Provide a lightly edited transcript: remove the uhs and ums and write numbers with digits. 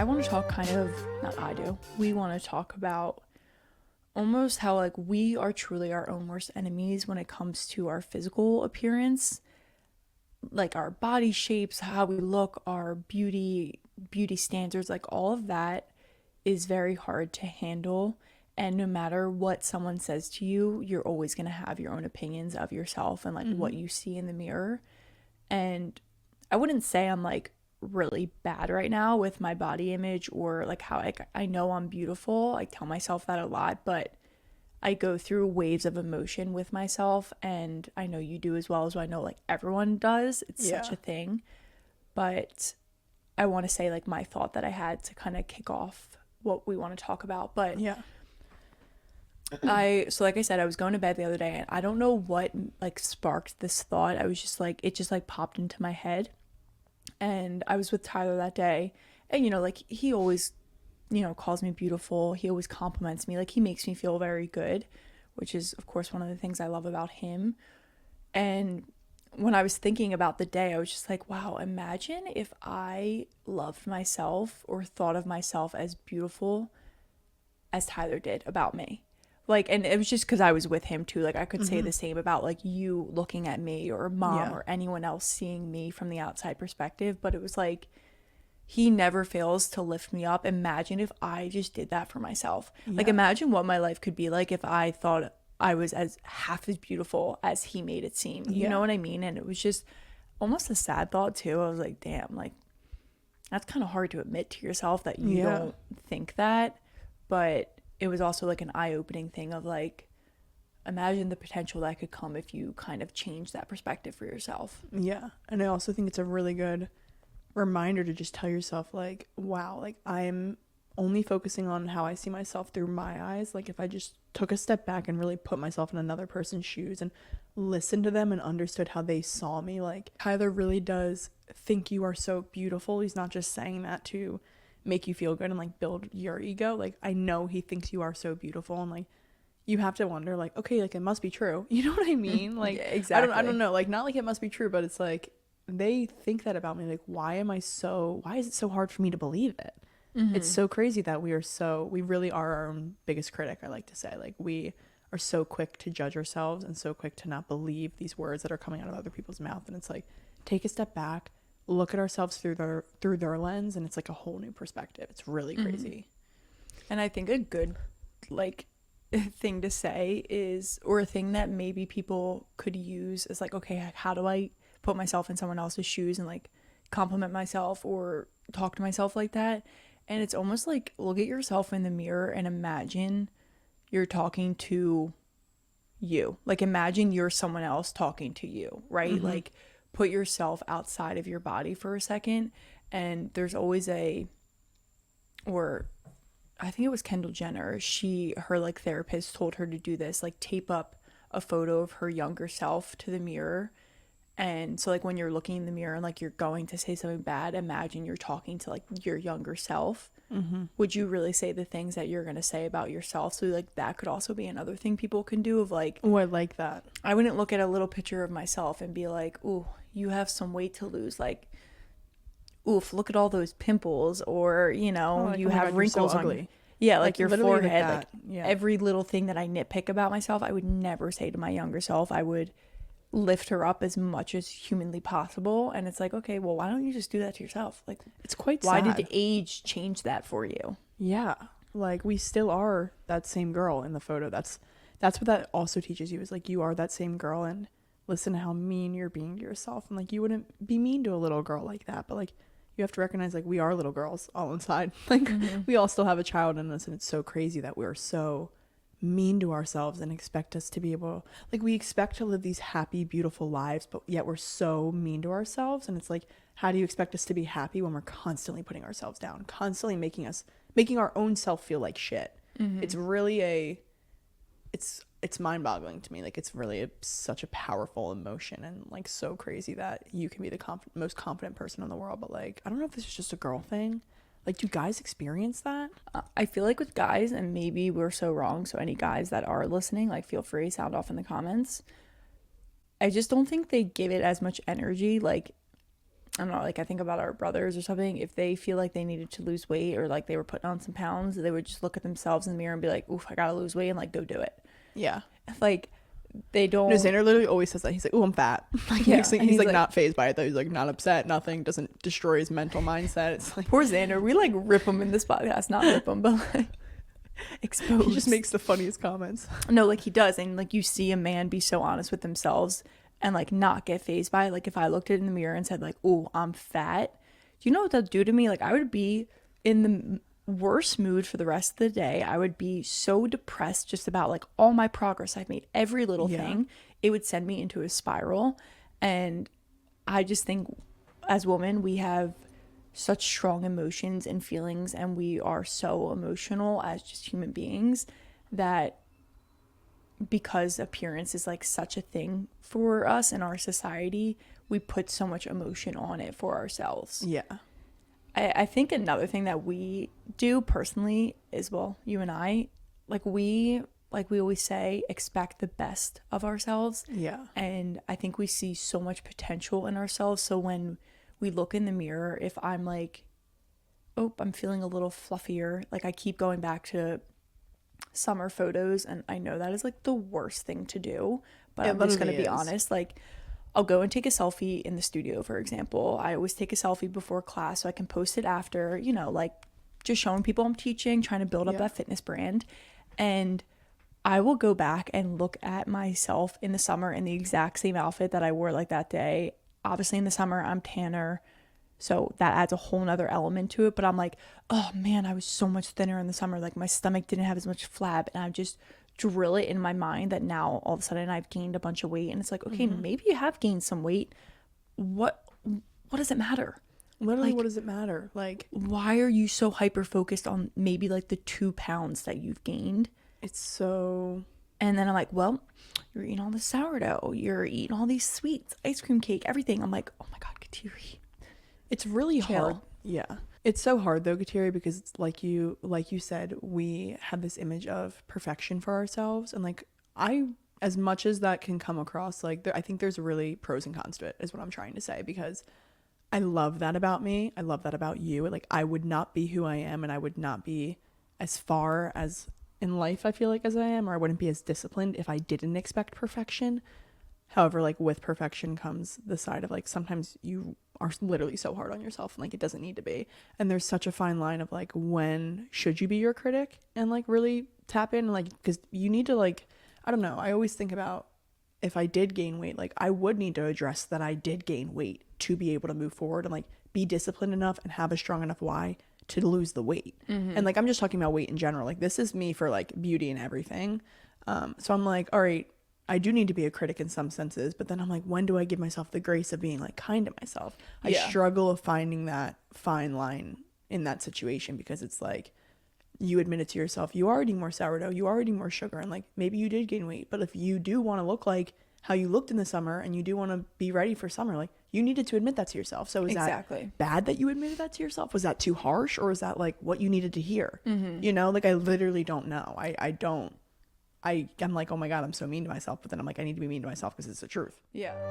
I want to talk we want to talk about almost how like we are truly our own worst enemies when it comes to our physical appearance, like our body shapes, how we look, our beauty standards, like all of that is very hard to handle. And no matter what someone says to you, you're always going to have your own opinions of yourself and like what you see in the mirror. And I wouldn't say I'm like really bad right now with my body image or like how I know I'm beautiful. I tell myself that a lot, but I go through waves of emotion with myself, and I know you do as well, as I know like everyone does. It's such a thing. But I want to say like my thought that I had to kind of kick off what we want to talk about. But like I said, I was going to bed the other day and I don't know what like sparked this thought. I was just like, it just like popped into my head. And I was with Tyler that day, and like he always calls me beautiful. He always compliments me. Like he makes me feel very good, which is of course one of the things I love about him. And when I was thinking about the day, I was just like, wow, imagine if I loved myself or thought of myself as beautiful as Tyler did about me. Like, and it was just because I was with him too. Like I could say the same about like you looking at me or mom or anyone else seeing me from the outside perspective. But it was like, he never fails to lift me up. Imagine if I just did that for myself. Like imagine what my life could be like if I thought I was as half as beautiful as he made it seem. You know what I mean? And it was just almost a sad thought too. I was like, damn, like that's kind of hard to admit to yourself that you don't think that. But it was also like an eye-opening thing of like, imagine the potential that could come if you kind of change that perspective for yourself. Yeah. And I also think it's a really good reminder to just tell yourself like, wow, like I'm only focusing on how I see myself through my eyes. Like if I just took a step back and really put myself in another person's shoes and listened to them and understood how they saw me, like Tyler really does think you are so beautiful. He's not just saying that to make you feel good and like build your ego. Like I know he thinks you are so beautiful, and like you have to wonder like, okay, like it must be true. You know what I mean? Like exactly. I don't know, like not like it must be true, but it's like they think that about me. Like why is it so hard for me to believe it? It's so crazy that we really are our own biggest critic. I like to say, like we are so quick to judge ourselves and so quick to not believe these words that are coming out of other people's mouth. And it's like, take a step back, look at ourselves through their lens, and it's like a whole new perspective. It's really crazy. And I think a good like thing to say is, or a thing that maybe people could use is like, okay, how do I put myself in someone else's shoes and like compliment myself or talk to myself like that? And it's almost like, look at yourself in the mirror and imagine you're talking to you. Like imagine you're someone else talking to you, right? Like put yourself outside of your body for a second. And there's always or I think it was Kendall Jenner, her like therapist told her to do this, like tape up a photo of her younger self to the mirror. And so like when you're looking in the mirror and like you're going to say something bad, imagine you're talking to like your younger self. Would you really say the things that you're going to say about yourself? So like that could also be another thing people can do of like, oh, I like that. I wouldn't look at a little picture of myself and be like, ooh, you have some weight to lose. Like, oof, look at all those pimples, or you know, you have wrinkles on ugly. Yeah, like your forehead, like every little thing that I nitpick about myself, I would never say to my younger self. I would lift her up as much as humanly possible. And it's like, okay, well, why don't you just do that to yourself? Like, it's quite why sad. did age change that for you? Yeah, like we still are that same girl in the photo. That's what that also teaches you, is like you are that same girl, and listen to how mean you're being to yourself. And like you wouldn't be mean to a little girl like that, but like you have to recognize like we are little girls all inside. Like we all still have a child in us, and it's so crazy that we're so mean to ourselves and expect us to be able, like we expect to live these happy beautiful lives, but yet we're so mean to ourselves. And it's like, how do you expect us to be happy when we're constantly putting ourselves down, constantly making our own self feel like shit? It's really it's mind-boggling to me. Like it's really such a powerful emotion, and like so crazy that you can be the most confident person in the world. But like I don't know if this is just a girl thing. Like, do guys experience that? I feel like with guys, and maybe we're so wrong, so any guys that are listening, like feel free to sound off in the comments. I just don't think they give it as much energy. Like I don't know, like I think about our brothers or something. If they feel like they needed to lose weight or like they were putting on some pounds, they would just look at themselves in the mirror and be like, oof, I gotta lose weight, and like go do it. Yeah. Like they No, don't. Xander literally always says that. He's like, "Oh, I'm fat." Like Yeah, he's, like, and he's he's like like- not phased by it though. He's like not upset. Nothing doesn't destroy his mental mindset. It's like Poor Xander. We like rip him in this podcast, not rip him, but like expose. he just makes the funniest comments. No, like he does, and like you see a man be so honest with themselves and like not get phased by it. Like if I looked at it in the mirror and said like, "Oh, I'm fat," do you know what that'd do to me? Like I would be in the worst mood for the rest of the day. I would be so depressed just about like all my progress I've made, every little Yeah. thing. It would send me into a spiral, and I just think as women we have such strong emotions and feelings, and we are so emotional as just human beings that because appearance is like such a thing for us in our society, we put so much emotion on it for ourselves. Yeah. I think another thing that we do personally is, well, you and I, like we always say, expect the best of ourselves. Yeah. And I think we see so much potential in ourselves. So when we look in the mirror, if I'm like, oh, I'm feeling a little fluffier, like I keep going back to summer photos, and I know that is like the worst thing to do, but I'm just gonna be honest. Like I'll go and take a selfie in the studio, for example. I always take a selfie before class so I can post it after, you know, like just showing people I'm teaching, trying to build up that fitness brand. And I will go back and look at myself in the summer in the exact same outfit that I wore like that day. Obviously in the summer I'm tanner, so that adds a whole nother element to it. But I'm like, oh man, I was so much thinner in the summer. Like my stomach didn't have as much flab, and I just drill it in my mind that now all of a sudden I've gained a bunch of weight. And it's like, okay, maybe you have gained some weight. What does it matter? Literally, Like, what does it matter? Like why are you so hyper focused on maybe like the 2 pounds that you've gained? it's so And then I'm like, well, you're eating all the sourdough, you're eating all these sweets, ice cream cake, everything. I'm like, oh my God, Kateri. it's really Chill. hard. Yeah. It's so hard though, Kateri, because it's like you said, we have this image of perfection for ourselves, and like as much as that can come across, like I think there's really pros and cons to it, is what I'm trying to say, because I love that about me. I love that about you. Like I would not be who I am, and I would not be as far as in life, I feel like, as I am, or I wouldn't be as disciplined if I didn't expect perfection. However, like with perfection comes the side of like sometimes you are literally so hard on yourself, and like it doesn't need to be. And there's such a fine line of like, when should you be your critic and like really tap in, like, because you need to, like, I don't know, I always think about if I did gain weight, like I would need to address that I did gain weight to be able to move forward and like be disciplined enough and have a strong enough why to lose the weight. And like I'm just talking about weight in general, like this is me for like beauty and everything. So I'm like, all right, I do need to be a critic in some senses, but then I'm like, when do I give myself the grace of being like kind to myself? I struggle of finding that fine line in that situation, because it's like, you admit it to yourself, you are eating more sourdough, you are eating more sugar, and like maybe you did gain weight, but if you do want to look like how you looked in the summer and you do want to be ready for summer, like you needed to admit that to yourself. So is that bad that you admitted that to yourself? Was that too harsh, or is that like what you needed to hear? You know, like I literally don't know. I'm like, oh my God, I'm so mean to myself. But then I'm like, I need to be mean to myself because it's the truth. Yeah.